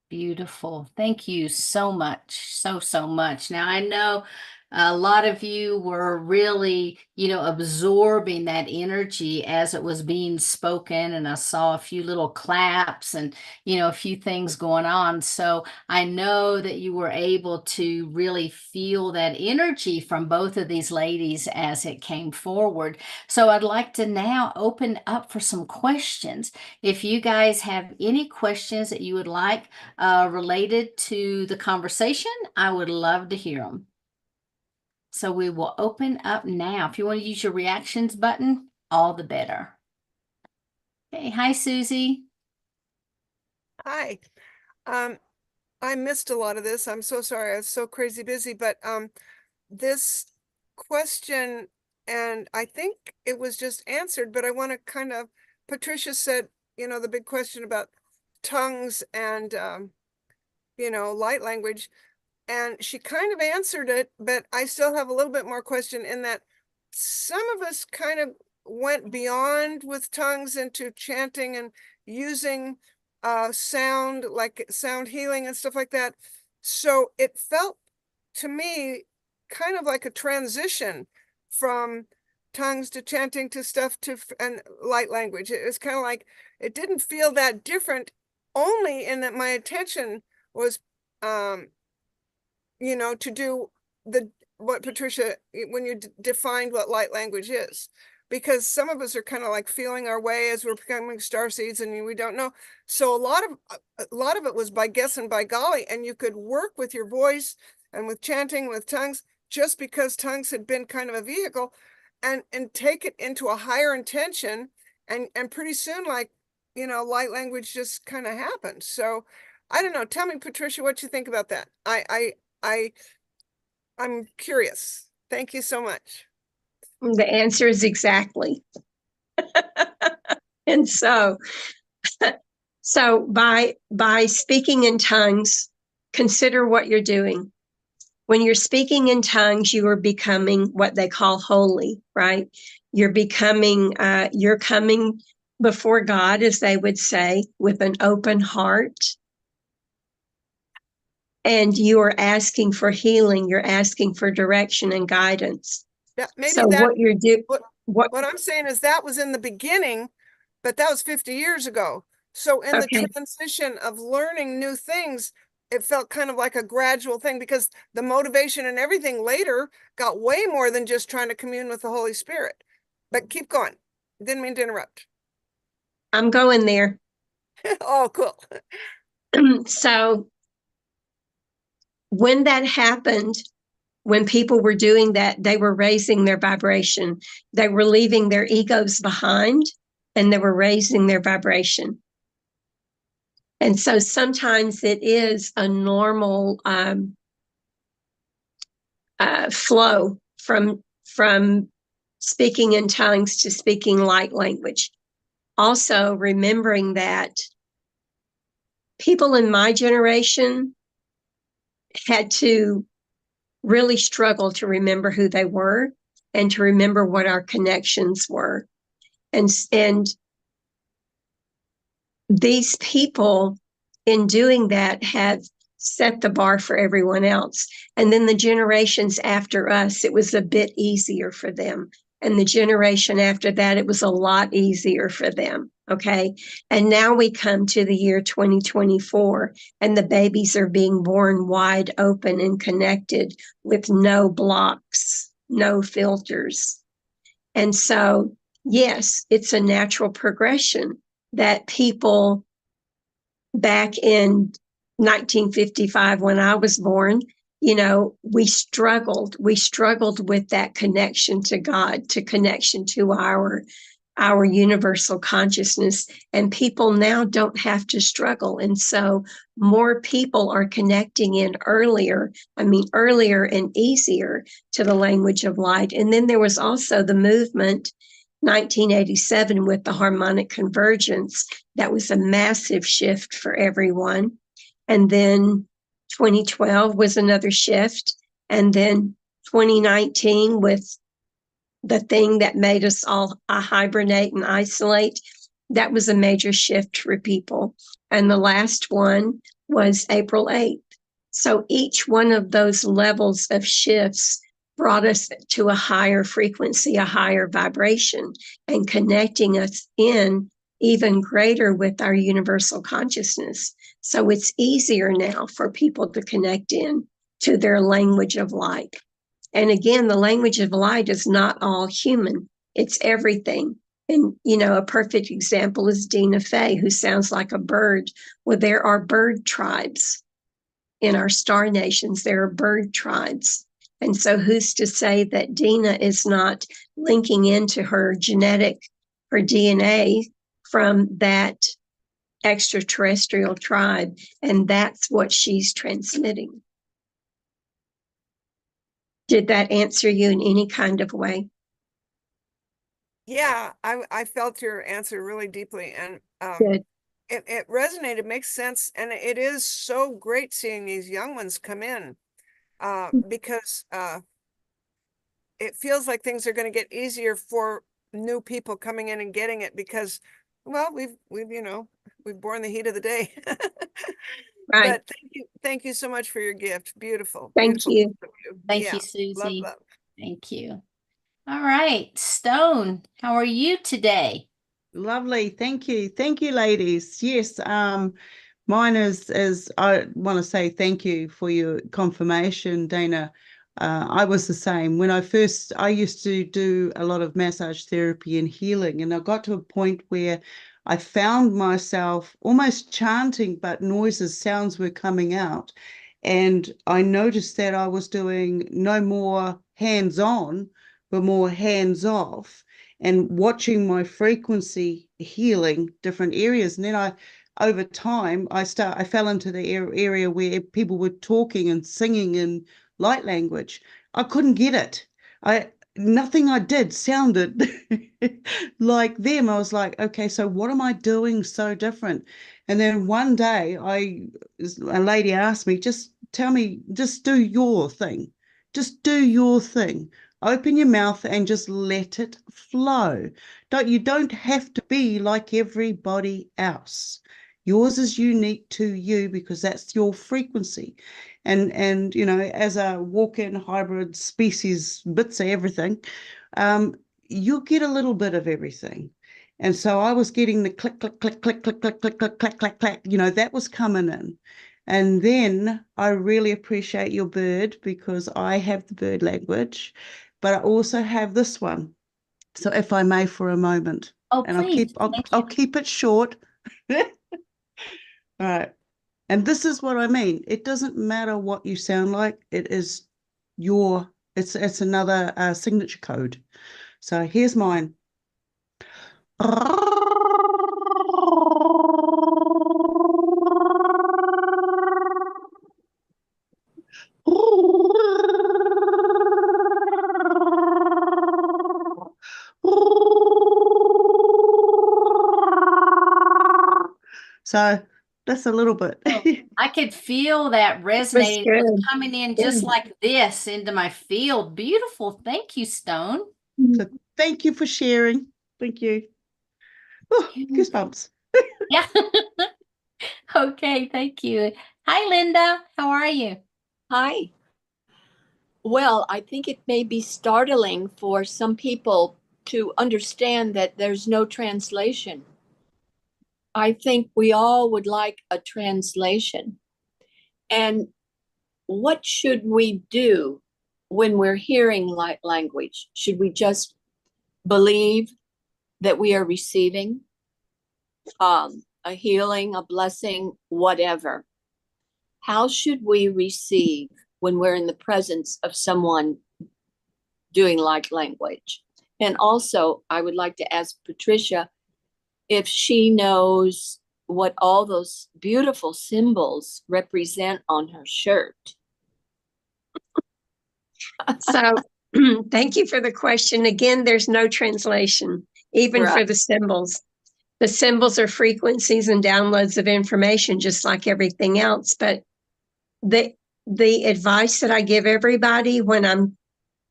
Beautiful. Thank you so much. So much. Now, I know a lot of you were really, absorbing that energy as it was being spoken. And I saw a few little claps and, a few things going on. So I know that you were able to really feel that energy from both of these ladies as it came forward. So I'd like to now open up for some questions. If you guys have any questions that you would like related to the conversation, I would love to hear them. So we will open up now. If you want to use your reactions button, all the better. Okay, hi, Susie. Hi. I missed a lot of this. I'm so sorry. I was so crazy busy, but this question, and I think it was just answered, but I want to kind of, Patricia said, the big question about tongues and, light language. And she kind of answered it, but I still have a little bit more question in that some of us kind of went beyond with tongues into chanting and using sound, like sound healing and stuff like that. So it felt to me kind of like a transition from tongues to chanting to stuff to and light language. It was kind of like, it didn't feel that different, only in that my attention was to do what Patricia, when you defined what light language is, because some of us are kind of like feeling our way as we're becoming starseeds and we don't know. So a lot of it was by guess and by golly, and you could work with your voice and with chanting, with tongues, just because tongues had been kind of a vehicle, and take it into a higher intention, and pretty soon, like, light language just kind of happened. So I don't know. Tell me, Patricia, what you think about that. I'm curious. Thank you so much. The answer is exactly. And so by speaking in tongues, consider what you're doing. When you're speaking in tongues, you are becoming what they call holy, right? You're coming before God, as they would say, with an open heart. And you are asking for healing. You're asking for direction and guidance. Yeah, maybe so what you're doing, what I'm saying is that was in the beginning, but that was 50 years ago. So in the transition of learning new things, it felt kind of like a gradual thing, because the motivation and everything later got way more than just trying to commune with the Holy Spirit. But keep going. Didn't mean to interrupt. I'm going there. Oh, cool. So when that happened, when people were doing that, they were raising their vibration. They were leaving their egos behind, and they were raising their vibration. And so sometimes it is a normal flow from speaking in tongues to speaking light language. Also, remembering that people in my generation had to really struggle to remember who they were and to remember what our connections were. And these people, in doing that, have set the bar for everyone else. And then the generations after us, it was a bit easier for them. And the generation after that, it was a lot easier for them. Okay. And now we come to the year 2024, and the babies are being born wide open and connected with no blocks, no filters. And so, yes, it's a natural progression that people back in 1955, when I was born, you know, we struggled with that connection to God, to connection to our universal consciousness. And people now don't have to struggle. And so more people are connecting in earlier and easier to the language of light. And then there was also the movement 1987 with the harmonic convergence. That was a massive shift for everyone. And then 2012 was another shift. And then 2019 with the thing that made us all hibernate and isolate, that was a major shift for people. And the last one was April 8th. So each one of those levels of shifts brought us to a higher frequency, a higher vibration, and connecting us in even greater with our universal consciousness. So it's easier now for people to connect in to their language of light. And again, the language of light is not all human. It's everything. And, you know, a perfect example is Dina Faye, who sounds like a bird. Well, there are bird tribes in our star nations. There are bird tribes. And so who's to say that Dina is not linking into her DNA from that extraterrestrial tribe? And that's what she's transmitting. Did that answer you in any kind of way? Yeah, I felt your answer really deeply, and Good. it resonated, makes sense, and it is so great seeing these young ones come in, because it feels like things are going to get easier for new people coming in and getting it, because, well, we've borne the heat of the day. Right. But thank you so much for your gift. Beautiful. Thank Beautiful. you. Thank Yeah, you, Susie. love. Thank you. All right, Stone, how are you today? Lovely. Thank you. Thank you, ladies. Yes, mine is I want to say thank you for your confirmation, Dana. I was the same. When I used to do a lot of massage therapy and healing, and I got to a point where I found myself almost chanting, but sounds were coming out. And I noticed that I was doing no more hands-on, but more hands-off, and watching my frequency healing different areas. And then over time, I fell into the area where people were talking and singing in light language. I couldn't get it. Nothing I did sounded like them. I was like, okay, so what am I doing so different? And then one day a lady asked me, just do your thing. Just do your thing. Open your mouth and just let it flow. You don't have to be like everybody else. Yours is unique to you because that's your frequency. And you know, as a walk-in hybrid species, bits of everything, you'll get a little bit of everything. And so I was getting the click, click, click, click, click, click, click, click, click, click, click, you know, that was coming in. And then I really appreciate your bird, because I have the bird language, but I also have this one. So if I may, for a moment, Oh, and please. I'll keep it short. All right. And this is what I mean. It doesn't matter what you sound like. It is it's another signature code. So here's mine. So that's a little bit. I could feel that resonating. It was good. coming in just Good. like this into my field. Beautiful. Thank you, Stone. So thank you for sharing. Thank you. Oh, goosebumps. Yeah. Okay, thank you. Hi, Linda. How are you? Hi. Well, I think it may be startling for some people to understand that there's no translation. I think we all would like a translation. And what should we do when we're hearing light language? Should we just believe that we are receiving a healing, a blessing, whatever? How should we receive when we're in the presence of someone doing light language? And also, I would like to ask Patricia if she knows what all those beautiful symbols represent on her shirt. So thank you for the question. Again, there's no translation, even for Right. the symbols. The symbols are frequencies and downloads of information, just like everything else. But the advice that I give everybody when I'm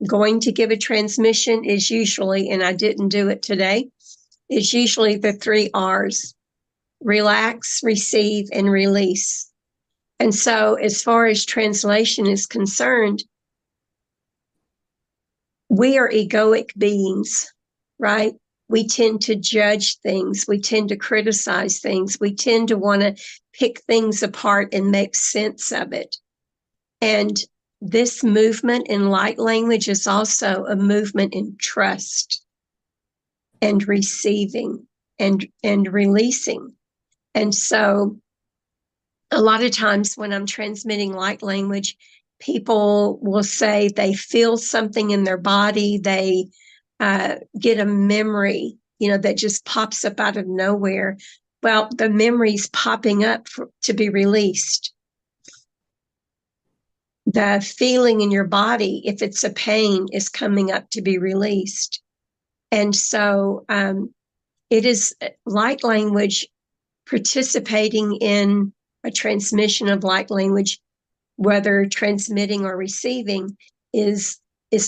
going to give a transmission is usually, and I didn't do it today, is usually the 3 R's: relax, receive, and release. And so as far as translation is concerned, we are egoic beings, right? We tend to judge things. We tend to criticize things. We tend to want to pick things apart and make sense of it. And this movement in light language is also a movement in trust and receiving and releasing. And so a lot of times when I'm transmitting light language, people will say they feel something in their body. They get a memory, that just pops up out of nowhere. Well, the memory's popping up to be released. The feeling in your body, if it's a pain, is coming up to be released. And so it is light language participating in a transmission of light language, whether transmitting or receiving, is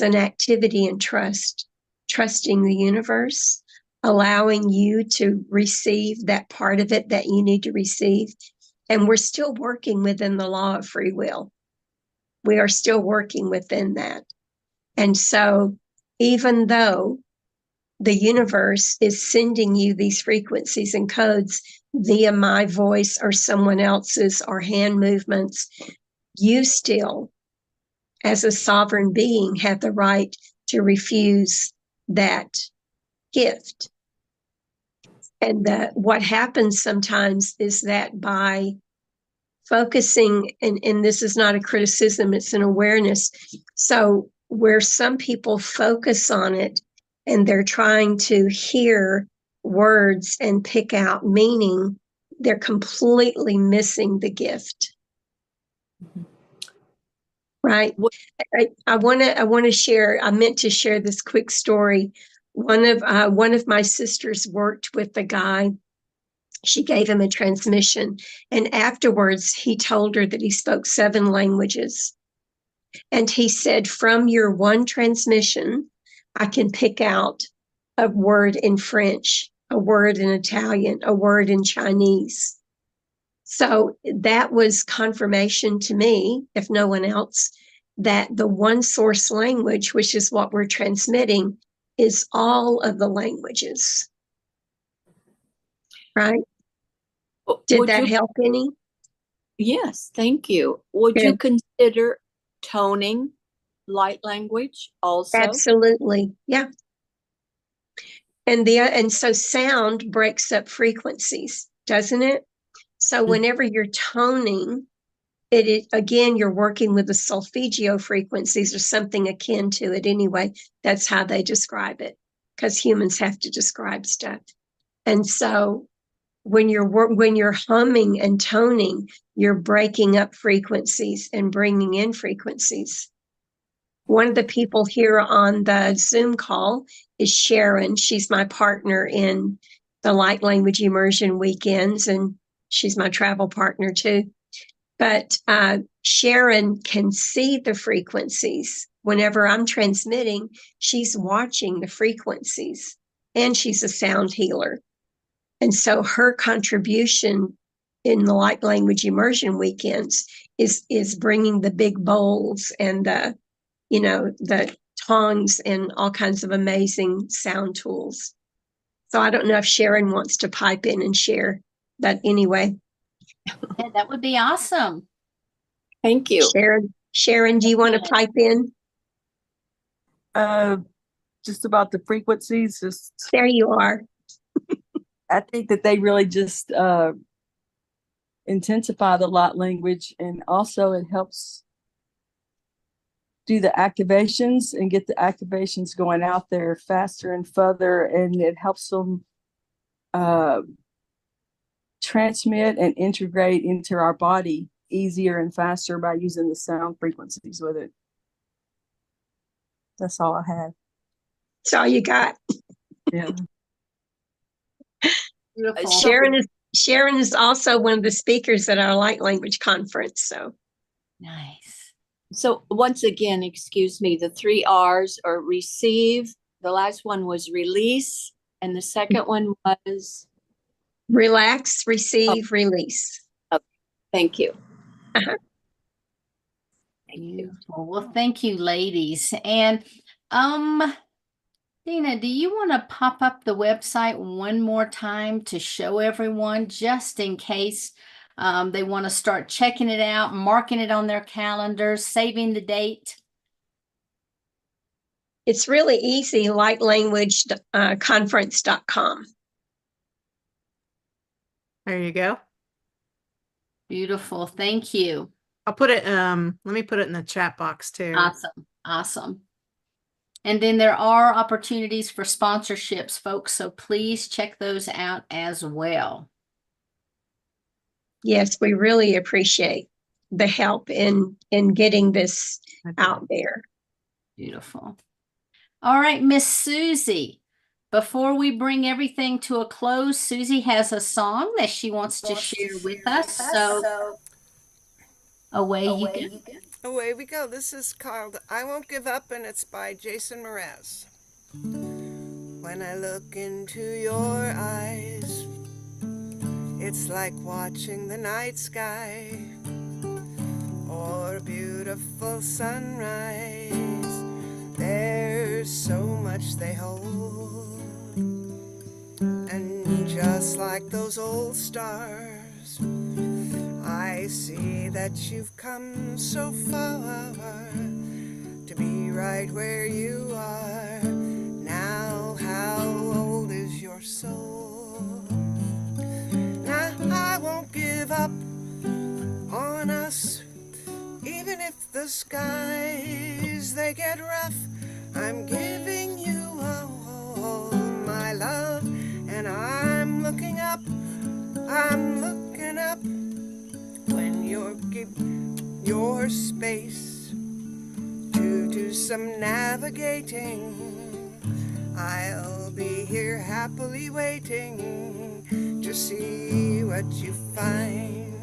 an activity in trust, trusting the universe, allowing you to receive that part of it that you need to receive. And we're still working within the law of free will. We are still working within that. And so even though the universe is sending you these frequencies and codes via my voice or someone else's or hand movements, you still, as a sovereign being, have the right to refuse that gift. And what happens sometimes is that by focusing, and this is not a criticism, it's an awareness. So where some people focus on it and they're trying to hear words and pick out meaning, they're completely missing the gift. Right? I want to share, I meant to share this quick story. One of my sisters worked with the guy. She gave him a transmission, and afterwards he told her that he spoke 7 languages. And he said, from your one transmission, I can pick out a word in French, a word in Italian, a word in Chinese. So that was confirmation to me, if no one else, that the one source language, which is what we're transmitting, is all of the languages. Right? Did that help any? Yes, thank you. Would you consider toning light language also? Absolutely. Yeah. And so sound breaks up frequencies, doesn't it? So whenever you're toning, again, you're working with the solfeggio frequencies or something akin to it anyway. That's how they describe it, because humans have to describe stuff. And so when you're humming and toning, you're breaking up frequencies and bringing in frequencies. One of the people here on the Zoom call is Sharon. She's my partner in the light language immersion weekends, and she's my travel partner too. But Sharon can see the frequencies. Whenever I'm transmitting, she's watching the frequencies, and she's a sound healer. And so her contribution in the light language immersion weekends is bringing the big bowls and the, the tongs and all kinds of amazing sound tools. So I don't know if Sharon wants to pipe in and share, but anyway. Yeah, that would be awesome. Thank you. Sharon, do you want to pipe in? Just about the frequencies, There you are. I think that they really just intensify the light language, and also it helps do the activations and get the activations going out there faster and further, and it helps them transmit and integrate into our body easier and faster by using the sound frequencies with it. That's all I have. That's all you got. Yeah. Beautiful. Sharon is also one of the speakers at our light language conference. So Nice. So once again, excuse me, the 3 R's are receive. The last one was release. And the second one was? Relax, receive, release. Thank you. Uh-huh. Beautiful. Well, thank you, ladies. And Dina, do you want to pop up the website one more time to show everyone, just in case they want to start checking it out, marking it on their calendars, saving the date? It's really easy, lightlanguageconference.com. There you go. Beautiful. Thank you. I'll put it, let me put it in the chat box too. Awesome. Awesome. And then there are opportunities for sponsorships, folks, so please check those out as well. Yes, we really appreciate the help in getting this out there. Beautiful. All right, Miss Susie. Before we bring everything to a close, Susie has a song that she wants to share with us. So away you go. Away we go. This is called I Won't Give Up, and it's by Jason Mraz. When I look into your eyes, it's like watching the night sky or a beautiful sunrise. There's so much they hold, and just like those old stars, I see that you've come so far to be right where you are. Now, how old is your soul? Now, I won't give up on us, even if the skies, they get rough. I'm giving you all my love, and I'm looking up, when you give your space to do some navigating. I'll be here happily waiting to see what you find.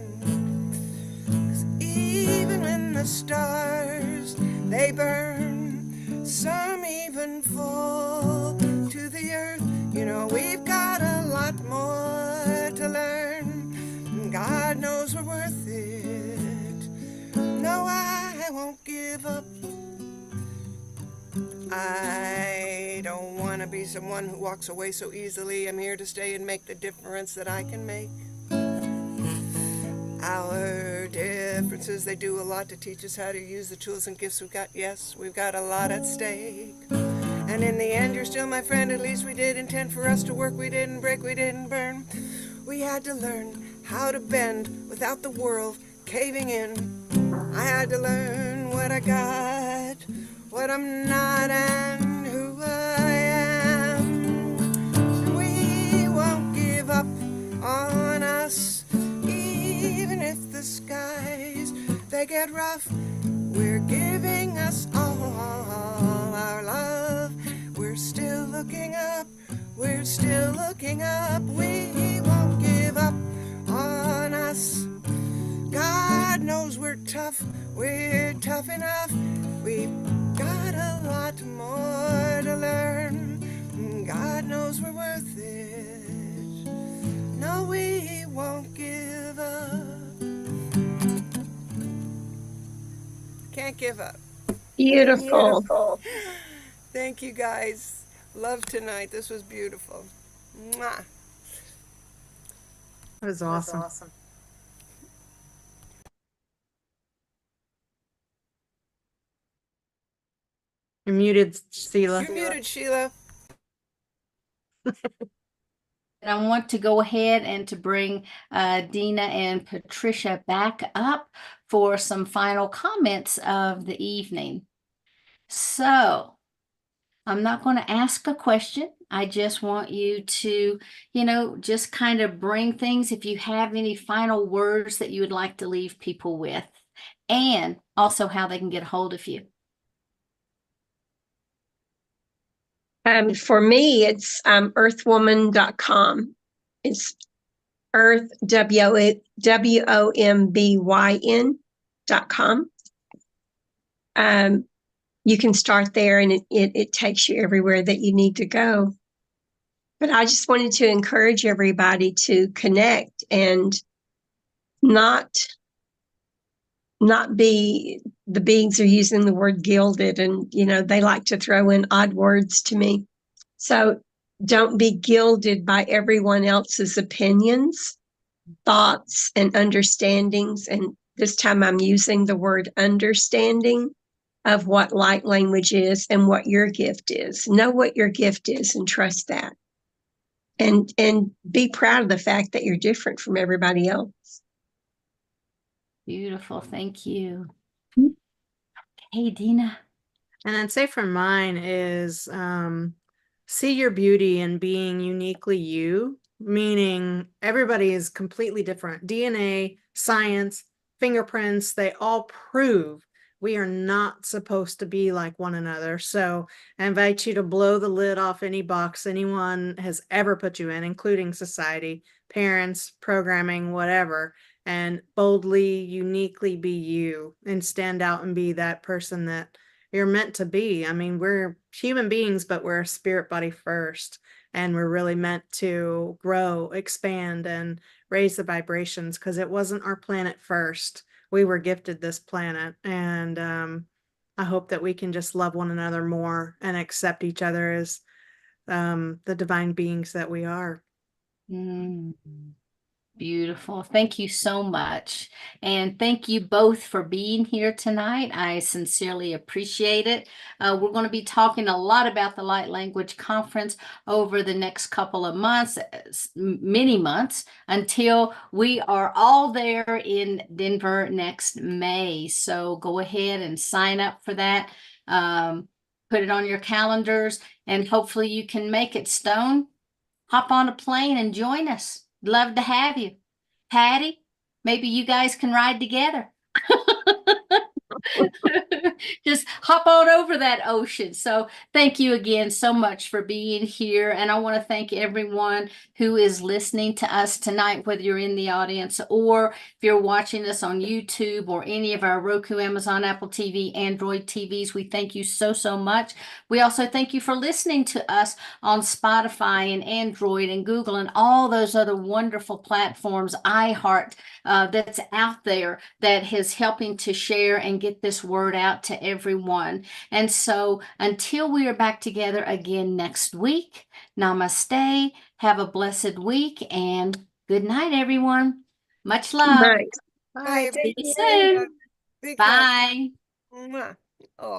'Cause even when the stars, they burn, some even fall to the earth, you know we've got a lot more to learn. God knows we're worth it. No, I won't give up. I don't want to be someone who walks away so easily. I'm here to stay and make the difference that I can make. Our differences, they do a lot to teach us how to use the tools and gifts we've got. Yes, we've got a lot at stake. And in the end, you're still my friend. At least we did intend for us to work. We didn't break, we didn't burn. We had to learn how to bend without the world caving in. I had to learn what I got, what I'm not, and who I am. We won't give up on us, even if the skies, they get rough. We're giving us all our love. We're still looking up, we're still looking up. We won't give up on us. God knows we're tough enough. We've got a lot more to learn. God knows we're worth it. No, we won't give up. can't give up. Beautiful. Thank you guys. Love tonight. This was beautiful. Mwah. That was awesome. You're muted, Sheila. You're muted, Sheila. And I want to go ahead and to bring Dina and Patricia back up for some final comments of the evening. So I'm not going to ask a question. I just want you to, just kind of bring things, if you have any final words that you would like to leave people with, and also how they can get a hold of you. For me, it's earthwoman.com. It's earth, WOMBYN.com. You can start there, and it takes you everywhere that you need to go. But I just wanted to encourage everybody to connect and not be, the beings are using the word gilded, and they like to throw in odd words to me. So don't be gilded by everyone else's opinions, thoughts, and understandings. And this time I'm using the word understanding of what light language is and what your gift is. Know what your gift is and trust that. And be proud of the fact that you're different from everybody else. Beautiful. Thank you. Hey, Dina. And I'd say for mine is see your beauty in being uniquely you, meaning everybody is completely different. DNA, science, fingerprints, they all prove we are not supposed to be like one another. So I invite you to blow the lid off any box anyone has ever put you in, including society, parents, programming, whatever, and boldly, uniquely be you and stand out and be that person that you're meant to be. I mean, we're human beings, but we're a spirit body first, and we're really meant to grow, expand, and raise the vibrations, because it wasn't our planet first. We were gifted this planet, and I hope that we can just love one another more and accept each other as the divine beings that we are. Beautiful. Thank you so much. And thank you both for being here tonight. I sincerely appreciate it. We're going to be talking a lot about the Light Language Conference over the next couple of months, many months, until we are all there in Denver next May. So go ahead and sign up for that. Put it on your calendars, and hopefully you can make it. Stone, hop on a plane and join us. Love to have you. Patty, maybe you guys can ride together. Just hop on over that ocean. So thank you again so much for being here. And I want to thank everyone who is listening to us tonight, whether you're in the audience or if you're watching us on YouTube or any of our Roku, Amazon, Apple TV, Android TVs. We thank you so, so much. We also thank you for listening to us on Spotify and Android and Google and all those other wonderful platforms, iHeart, that's out there that is helping to share and get this word out to everyone. And so until we are back together again next week, namaste, have a blessed week, and good night, everyone. Much love. Right. Bye. See you soon. Big hug. Bye. Mwah. Oh.